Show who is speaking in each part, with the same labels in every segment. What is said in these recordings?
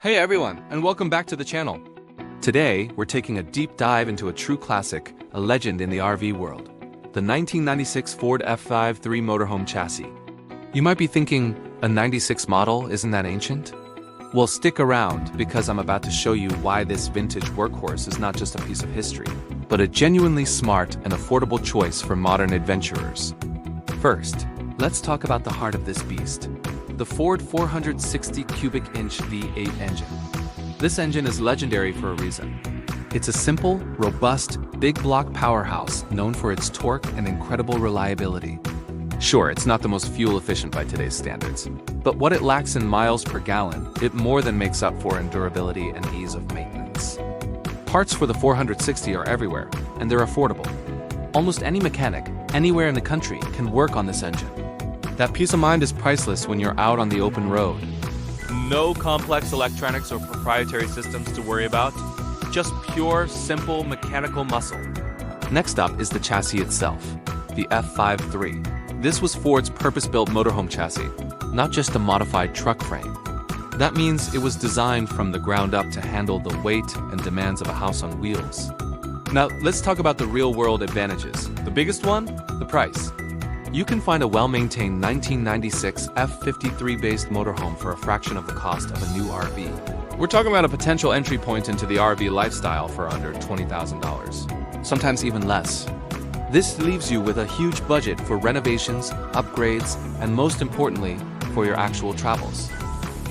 Speaker 1: Hey everyone, and welcome back to the channel. Today, we're taking a deep dive into a true classic, a legend in the RV world, the 1996 Ford F-53 Motorhome chassis. You might be thinking, a 96 model, isn't that ancient? Well, stick around, because I'm about to show you why this vintage workhorse is not just a piece of history, but a genuinely smart and affordable choice for modern adventurers. First, let's talk about the heart of this beast. The Ford 460 cubic inch V8 engine. This engine is legendary for a reason. It's a simple, robust, big block powerhouse known for its torque and incredible reliability. Sure, it's not the most fuel efficient by today's standards, but what it lacks in miles per gallon, it more than makes up for in durability and ease of maintenance. Parts for the 460 are everywhere, and they're affordable. Almost any mechanic, anywhere in the country, can work on this engine. That peace of mind is priceless when you're out on the open road. No complex electronics or proprietary systems to worry about. Just pure, simple mechanical muscle. Next up is the chassis itself, the F-53. This was Ford's purpose-built motorhome chassis, not just a modified truck frame. That means it was designed from the ground up to handle the weight and demands of a house on wheels. Now, let's talk about the real-world advantages. The biggest one? The price. You can find a well-maintained 1996 F-53-based motorhome for a fraction of the cost of a new RV. We're talking about a potential entry point into the RV lifestyle for under $20,000, sometimes even less. This leaves you with a huge budget for renovations, upgrades, and most importantly, for your actual travels.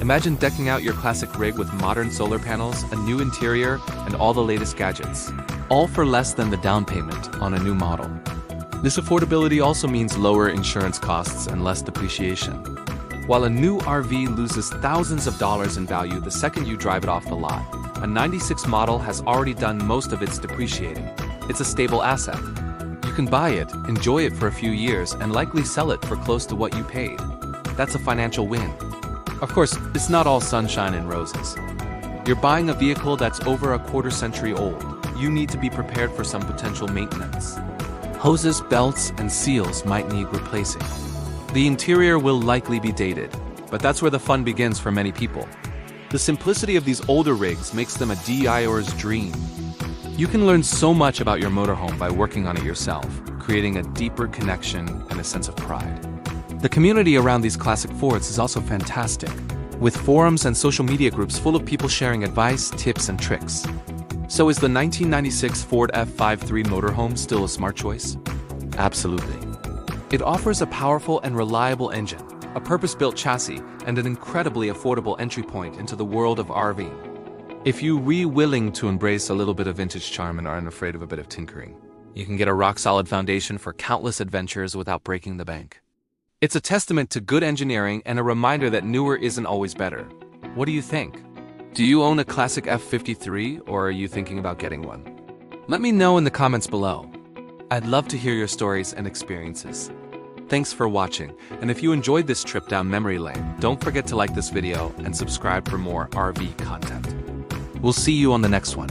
Speaker 1: Imagine decking out your classic rig with modern solar panels, a new interior, and all the latest gadgets, all for less than the down payment on a new model. This affordability also means lower insurance costs and less depreciation. While a new RV loses thousands of dollars in value the second you drive it off the lot, a 96 model has already done most of its depreciating. It's a stable asset. You can buy it, enjoy it for a few years, and likely sell it for close to what you paid. That's a financial win. Of course, it's not all sunshine and roses. You're buying a vehicle that's over a quarter century old. You need to be prepared for some potential maintenance. Hoses, belts, and seals might need replacing. The interior will likely be dated, but that's where the fun begins for many people. The simplicity of these older rigs makes them a DIYer's dream. You can learn so much about your motorhome by working on it yourself, creating a deeper connection and a sense of pride. The community around these classic Fords is also fantastic, with forums and social media groups full of people sharing advice, tips, and tricks. So is the 1996 Ford F-53 Motorhome still a smart choice? Absolutely. It offers a powerful and reliable engine, a purpose-built chassis, and an incredibly affordable entry point into the world of RV. If you're willing to embrace a little bit of vintage charm and aren't afraid of a bit of tinkering, you can get a rock-solid foundation for countless adventures without breaking the bank. It's a testament to good engineering and a reminder that newer isn't always better. What do you think? Do you own a classic F-53, or are you thinking about getting one? Let me know in the comments below. I'd love to hear your stories and experiences. Thanks for watching, and if you enjoyed this trip down memory lane, don't forget to like this video and subscribe for more RV content. We'll see you on the next one.